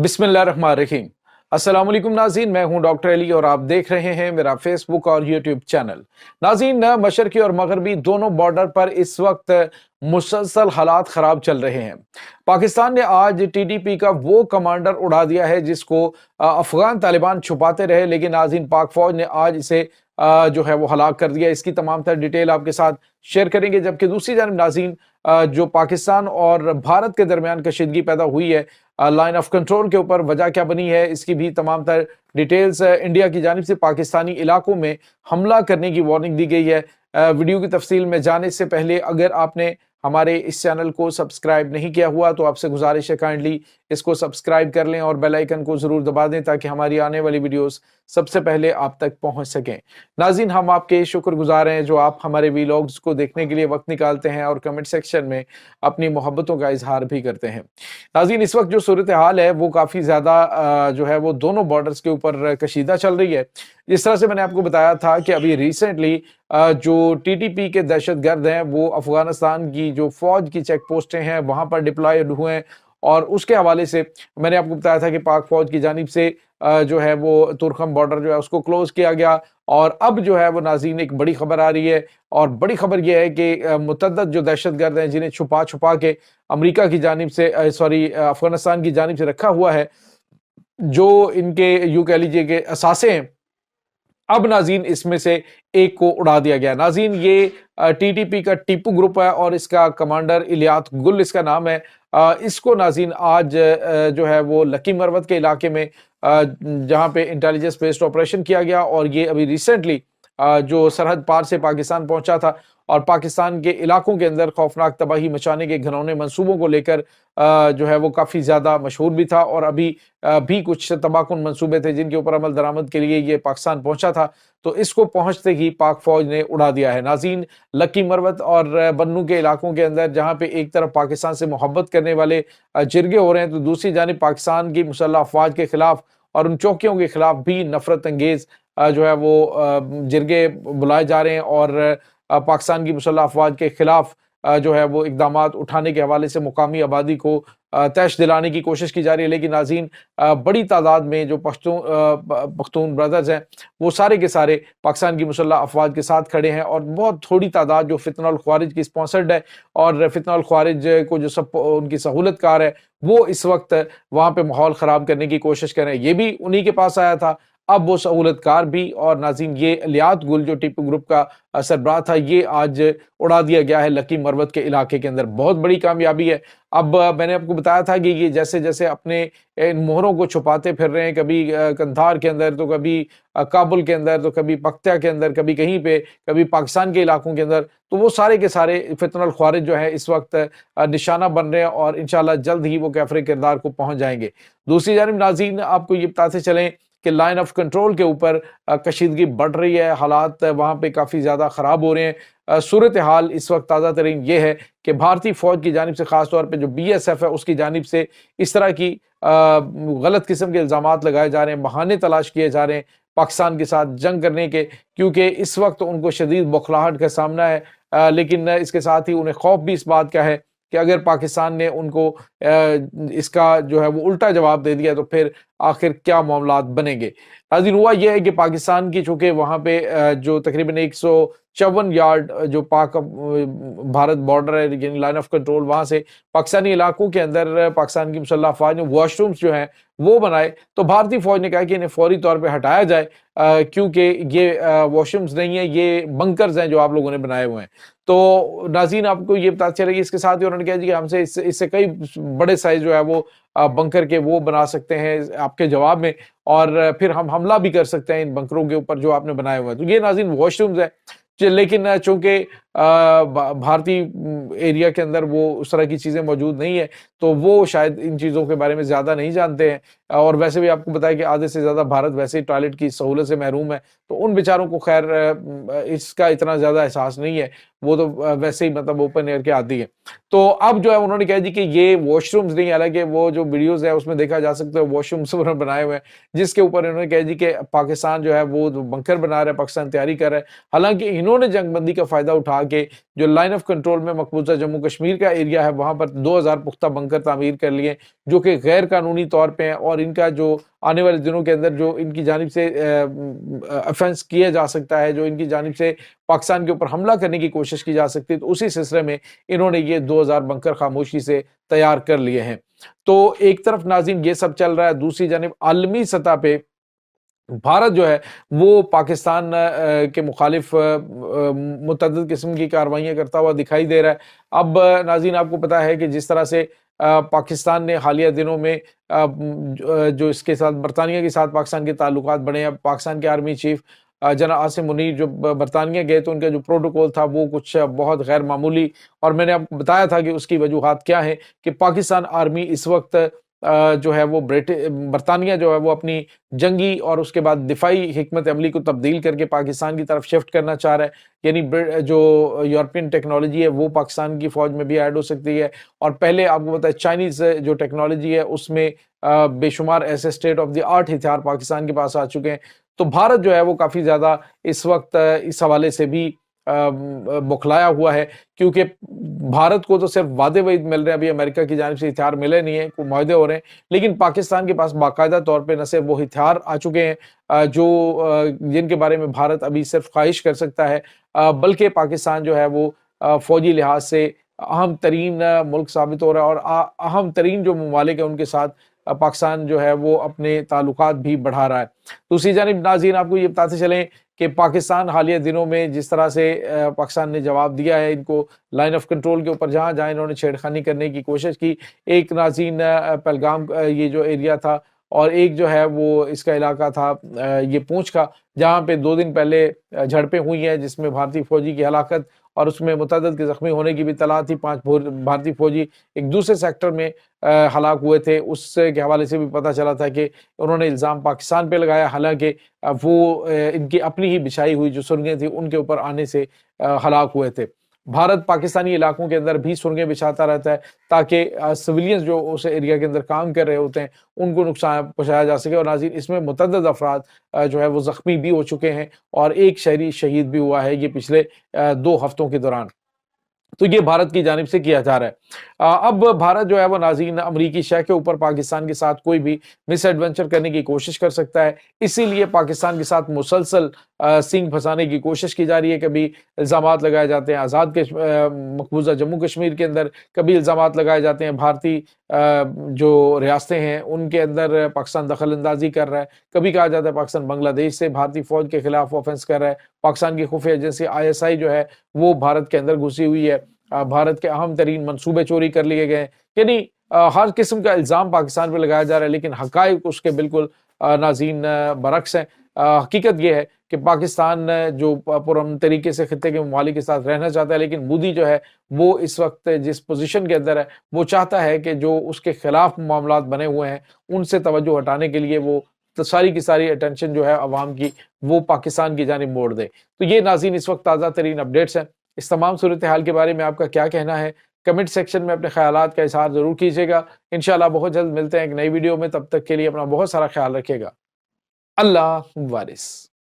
बिस्मिल्लाहिर्रहमानिर्रहीम। अस्सलाम वालेकुम नाज़रीन, मैं हूं डॉक्टर अली और आप देख रहे हैं मेरा फेसबुक और यूट्यूब चैनल। नाज़रीन, मशरकी और मगरबी दोनों बॉर्डर पर इस वक्त मुसलसल हालात ख़राब चल रहे हैं। पाकिस्तान ने आज टीटीपी का वो कमांडर उड़ा दिया है जिसको अफ़गान तालिबान छुपाते रहे, लेकिन नाज़रीन पाक फ़ौज ने आज इसे जो है वो हलाक कर दिया। इसकी तमाम तर डिटेल आपके साथ शेयर करेंगे। जबकि दूसरी जानब नाज़रीन, जो पाकिस्तान और भारत के दरमियान कशीदगी पैदा हुई है लाइन ऑफ कंट्रोल के ऊपर, वजह क्या बनी है, इसकी भी तमाम तर डिटेल्स इंडिया की जानिब से पाकिस्तानी इलाकों में हमला करने की वार्निंग दी गई है। वीडियो की तफसील में जाने से पहले अगर आपने हमारे इस चैनल को सब्सक्राइब नहीं किया हुआ तो आपसे गुजारिश है काइंडली इसको सब्सक्राइब कर लें और बेल आइकन को ज़रूर दबा दें ताकि हमारी आने वाली वीडियोस सबसे पहले आप तक पहुंच सकें। नाज़रीन, हम आपके शुक्रगुजार हैं जो आप हमारे वीलॉग्स को देखने के लिए वक्त निकालते हैं और कमेंट सेक्शन में अपनी मोहब्बतों का इजहार भी करते हैं। नाज़रीन, इस वक्त जो सूरत हाल है वो काफ़ी ज़्यादा जो है वो दोनों बॉर्डर्स के ऊपर कशीदा चल रही है। जिस तरह से मैंने आपको बताया था कि अभी रिसेंटली जो टीटीपी के दहशतगर्द हैं वो अफगानिस्तान की जो फौज की चेक पोस्टें हैं वहां पर डिप्लॉयड हुए हैं, और उसके हवाले से मैंने आपको बताया था कि पाक फौज की जानिब से जो है वो तुरखम बॉर्डर जो है उसको क्लोज किया गया। और अब जो है वो नाज़रीन एक बड़ी खबर आ रही है, और बड़ी खबर यह है कि मुतअद्दिद जो दहशतगर्द हैं जिन्हें छुपा छुपा के अमेरिका की जानिब से अफगानिस्तान की जानिब से रखा हुआ है, जो इनके यूं कह लीजिए कि असासे हैं, अब नाज़रीन इसमें से एक को उड़ा दिया गया। नाज़रीन, ये टीटीपी का टीपू ग्रुप है और इसका कमांडर इलियात गुल इसका नाम है। इसको नाज़रीन आज जो है वो लकी मरवत के इलाके में जहाँ पे इंटेलिजेंस बेस्ड ऑपरेशन किया गया, और ये अभी रिसेंटली जो सरहद पार से पाकिस्तान पहुंचा था और पाकिस्तान के इलाकों के अंदर खौफनाक तबाही मचाने के घिनौने मंसूबों को लेकर जो है वो काफ़ी ज़्यादा मशहूर भी था, और अभी भी कुछ तबाहकुन मंसूबे थे जिनके ऊपर अमल दरामद के लिए ये पाकिस्तान पहुंचा था, तो इसको पहुंचते ही पाक फौज ने उड़ा दिया है। नाज़रीन, लकी मरवत और बन्नू के इलाकों के अंदर जहां पे एक तरफ पाकिस्तान से मोहब्बत करने वाले जिरगे हो रहे हैं, तो दूसरी जानिब पाकिस्तान की मुसल्लह अफवाज के खिलाफ और उन चौकियों के खिलाफ भी नफरत अंगेज जो है वो जिरगे बुलाए जा रहे हैं, और पाकिस्तान की मुसल्लह अफवाज के खिलाफ जो है वो इकदामात उठाने के हवाले से मुकामी आबादी को तैश दिलाने की कोशिश की जा रही है। लेकिन नाज़रीन, बड़ी तादाद में जो पख्तून ब्रदर्स हैं वो सारे के सारे पाकिस्तान की मुसल्लह अफवाज के साथ खड़े हैं, और बहुत थोड़ी तादाद जो फितना ख्वारिज की स्पॉन्सर्ड है और फितना ख्वारिज को जो सब उनकी सहूलतकार है वो इस वक्त वहाँ पे माहौल ख़राब करने की कोशिश कर रहे हैं। ये भी उन्हीं के पास आया था, अब वो सहूलतकार भी। और नाज़रीन, ये इलियात गुल जो टीपू ग्रुप का सरबराह था, ये आज उड़ा दिया गया है लकी मरवत के इलाके के अंदर। बहुत बड़ी कामयाबी है। अब मैंने आपको बताया था कि ये जैसे जैसे अपने इन मोहरों को छुपाते फिर रहे हैं, कभी कंधार के अंदर, तो कभी काबुल के अंदर, तो कभी पख्तिया के अंदर, कभी कहीं पे, कभी पाकिस्तान के इलाकों के अंदर, तो वो सारे के सारे फितनल ख्वारिज जो है इस वक्त निशाना बन रहे हैं, और इंशाल्लाह जल्द ही वो कैफरे किरदार को पहुंच जाएंगे। दूसरी जानिब नाज़रीन, आपको ये बताते चलें कि लाइन ऑफ कंट्रोल के ऊपर कशीदगी बढ़ रही है, हालात वहाँ पे काफ़ी ज़्यादा ख़राब हो रहे हैं। सूरत हाल इस वक्त ताज़ा तरीन ये है कि भारतीय फ़ौज की जानिब से ख़ास तौर पे जो BSF है उसकी जानिब से इस तरह की गलत किस्म के इल्ज़ामात लगाए जा रहे हैं, बहाने तलाश किए जा रहे हैं पाकिस्तान के साथ जंग करने के, क्योंकि इस वक्त उनको शदीद बौखलाहट का सामना है। लेकिन इसके साथ ही उन्हें खौफ भी इस बात का है कि अगर पाकिस्तान ने उनको इसका जो है वो उल्टा जवाब दे दिया तो फिर आखिर क्या मामलात बनेंगे। नाज़रीन, हुआ यह है कि पाकिस्तान की चूंकि वहाँ पे जो तकरीबन 154 यार्ड जो पाक भारत बॉर्डर है, यानी लाइन ऑफ कंट्रोल, वहाँ से पाकिस्तानी इलाकों के अंदर पाकिस्तान की मुसल्लह अफवाज ने वॉशरूम्स जो हैं वो बनाए, तो भारतीय फौज ने कहा कि इन्हें फौरी तौर पे हटाया जाए, क्योंकि ये वॉशरूम्स नहीं है, ये बंकर्स हैं जो आप लोगों ने बनाए हुए हैं। तो नाज़रीन, आपको ये पता चलेगी इसके साथ ही उन्होंने कहा कि हमसे इससे कई बड़े साइज जो है वो बंकर के वो बना सकते हैं आपके जवाब में, और फिर हम हमला भी कर सकते हैं इन बंकरों के ऊपर जो आपने बनाए हुए हैं। तो ये नाज़रीन वॉशरूम्स है, लेकिन चूंकि भारतीय एरिया के अंदर वो उस तरह की चीज़ें मौजूद नहीं है, तो वो शायद इन चीज़ों के बारे में ज़्यादा नहीं जानते हैं। और वैसे भी आपको बताया कि आधे से ज़्यादा भारत वैसे ही टॉयलेट की सहूलत से महरूम है, तो उन बेचारों को खैर इसका इतना ज़्यादा एहसास नहीं है, वो तो वैसे ही मतलब ओपन एयर के आदी है। तो अब जो है उन्होंने कहा जी कि ये वॉशरूम्स नहीं, हालांकि वो जो वीडियोज़ है उसमें देखा जा सकता है वॉशरूम्स उन्होंने बनाए हुए हैं, जिसके ऊपर इन्होंने कहा जी कि पाकिस्तान जो है वो बंकर बना रहा है, पाकिस्तान तैयारी कर रहा है। हालांकि इन्होंने जंगबंदी का फ़ायदा उठा کہا کہ جو لائن آف کنٹرول میں مقبوضہ جموں کشمیر کا ایریا ہے وہاں پر 2000 پختہ بنکر تعمیر کر لیے جو کہ غیر قانونی طور پہ ہیں، اور ان کا جو آنے والے دنوں کے اندر جو ان کی جانب سے افینس کیا جا سکتا ہے، جو ان کی جانب سے پاکستان کے اوپر حملہ کرنے کی کوشش کی جا سکتی ہے، تو اسی سلسلے میں انہوں نے یہ 2000 بنکر خاموشی سے تیار کر لیے ہیں۔ تو ایک طرف ناظرین یہ سب چل رہا ہے، دوسری جانب عالمی سطح پہ بھارت جو ہے وہ پاکستان کے مخالف متعدد قسم کی کارروائیاں کرتا ہوا دکھائی دے رہا ہے۔ اب ناظرین آپ کو پتا ہے کہ جس طرح سے پاکستان نے حالیہ دنوں میں جو اس کے ساتھ برطانیہ کے ساتھ پاکستان کے تعلقات بڑھے ہیں، پاکستان کے آرمی چیف جناب عاصم منیر جو برطانیہ گئے تو ان کا جو پروٹوکول تھا وہ کچھ بہت غیر معمولی، اور میں نے آپ کو بتایا تھا کہ اس کی وجوہات کیا ہیں کہ پاکستان آرمی اس وقت جو ہے وہ برطانیہ جو ہے وہ اپنی جنگی اور اس کے بعد دفاعی حکمت عملی کو تبدیل کر کے پاکستان کی طرف شفٹ کرنا چاہ رہا ہے، یعنی جو یورپین ٹیکنالوجی ہے وہ پاکستان کی فوج میں بھی ایڈ ہو سکتی ہے، اور پہلے آپ کو پتا ہے چائنیز جو ٹیکنالوجی ہے اس میں بے شمار ایسے اسٹیٹ آف دی آرٹ ہتھیار پاکستان کے پاس آ چکے ہیں۔ تو بھارت جو ہے وہ کافی زیادہ اس وقت اس حوالے سے بھی بکھلایا ہوا ہے، کیونکہ بھارت کو تو صرف وعدے وعید مل رہے ہیں، ابھی امریکہ کی جانب سے ہتھیار ملے نہیں ہیں، کوئی معاہدے ہو رہے ہیں، لیکن پاکستان کے پاس باقاعدہ طور پہ نہ صرف وہ ہتھیار آ چکے ہیں جو جن کے بارے میں بھارت ابھی صرف خواہش کر سکتا ہے، بلکہ پاکستان جو ہے وہ فوجی لحاظ سے اہم ترین ملک ثابت ہو رہا ہے، اور اہم ترین جو ممالک ہیں ان کے ساتھ پاکستان جو ہے وہ اپنے تعلقات بھی بڑھا رہا ہے۔ دوسری جانب ناظرین آپ کو یہ بتاتے چلیں کہ پاکستان حالیہ دنوں میں جس طرح سے پاکستان نے جواب دیا ہے ان کو لائن آف کنٹرول کے اوپر، جہاں جہاں انہوں نے چھیڑخانی کرنے کی کوشش کی، ایک ناظرین پہلگام یہ جو ایریا تھا، اور ایک جو ہے وہ اس کا علاقہ تھا یہ پونچھ کا، جہاں پہ 2 دن پہلے جھڑپیں ہوئی ہیں جس میں بھارتی فوجی کی ہلاکت اور اس میں متعدد کے زخمی ہونے کی بھی اطلاع تھی۔ 5 بھارتی فوجی ایک دوسرے سیکٹر میں ہلاک ہوئے تھے، اس کے حوالے سے بھی پتہ چلا تھا کہ انہوں نے الزام پاکستان پہ لگایا، حالانکہ وہ ان کی اپنی ہی بچھائی ہوئی جو سرنگیں تھیں ان کے اوپر آنے سے ہلاک ہوئے تھے۔ بھارت پاکستانی علاقوں کے اندر بھی سرنگیں بچھاتا رہتا ہے تاکہ سویلینز جو اس ایریا کے اندر کام کر رہے ہوتے ہیں ان کو نقصان پہنچایا جا سکے، اور ناظرین اس میں متعدد افراد جو ہے وہ زخمی بھی ہو چکے ہیں، اور ایک شہری شہید بھی ہوا ہے یہ پچھلے 2 ہفتوں کے دوران۔ تو یہ بھارت کی جانب سے کیا جا رہا ہے۔ اب بھارت جو ہے وہ ناظرین امریکی شے کے اوپر پاکستان کے ساتھ کوئی بھی مس ایڈونچر کرنے کی کوشش کر سکتا ہے، اسی لیے پاکستان کے ساتھ مسلسل سینگ پھنسانے کی کوشش کی جا رہی ہے۔ کبھی الزامات لگائے جاتے ہیں آزاد مقبوضہ جموں کشمیر کے اندر، کبھی الزامات لگائے جاتے ہیں بھارتی جو ریاستیں ہیں ان کے اندر پاکستان دخل اندازی کر رہا ہے، کبھی کہا جاتا ہے پاکستان بنگلہ دیش سے بھارتی فوج کے خلاف آفینس کر رہا ہے، پاکستان کی خفیہ ایجنسی ISI جو ہے وہ بھارت کے اندر گھسی ہوئی ہے، بھارت کے اہم ترین منصوبے چوری کر لیے گئے، یعنی ہر قسم کا الزام پاکستان پہ لگایا جا رہا ہے، لیکن حقائق اس کے بالکل ناظرین برعکس ہیں۔ حقیقت یہ ہے کہ پاکستان جو پرامن طریقے سے خطے کے ممالک کے ساتھ رہنا چاہتا ہے، لیکن مودی جو ہے وہ اس وقت جس پوزیشن کے اندر ہے وہ چاہتا ہے کہ جو اس کے خلاف معاملات بنے ہوئے ہیں ان سے توجہ ہٹانے کے لیے وہ ساری کی ساری اٹینشن جو ہے عوام کی وہ پاکستان کی جانب موڑ دے۔ تو یہ ناظرین اس وقت تازہ ترین اپڈیٹس ہیں۔ اس تمام صورتحال کے بارے میں آپ کا کیا کہنا ہے؟ کمنٹ سیکشن میں اپنے خیالات کا اظہار ضرور کیجیے گا۔ انشاءاللہ بہت جلد ملتے ہیں ایک نئی ویڈیو میں، تب تک کے لیے اپنا بہت سارا خیال رکھیے گا۔ اللہ وارث۔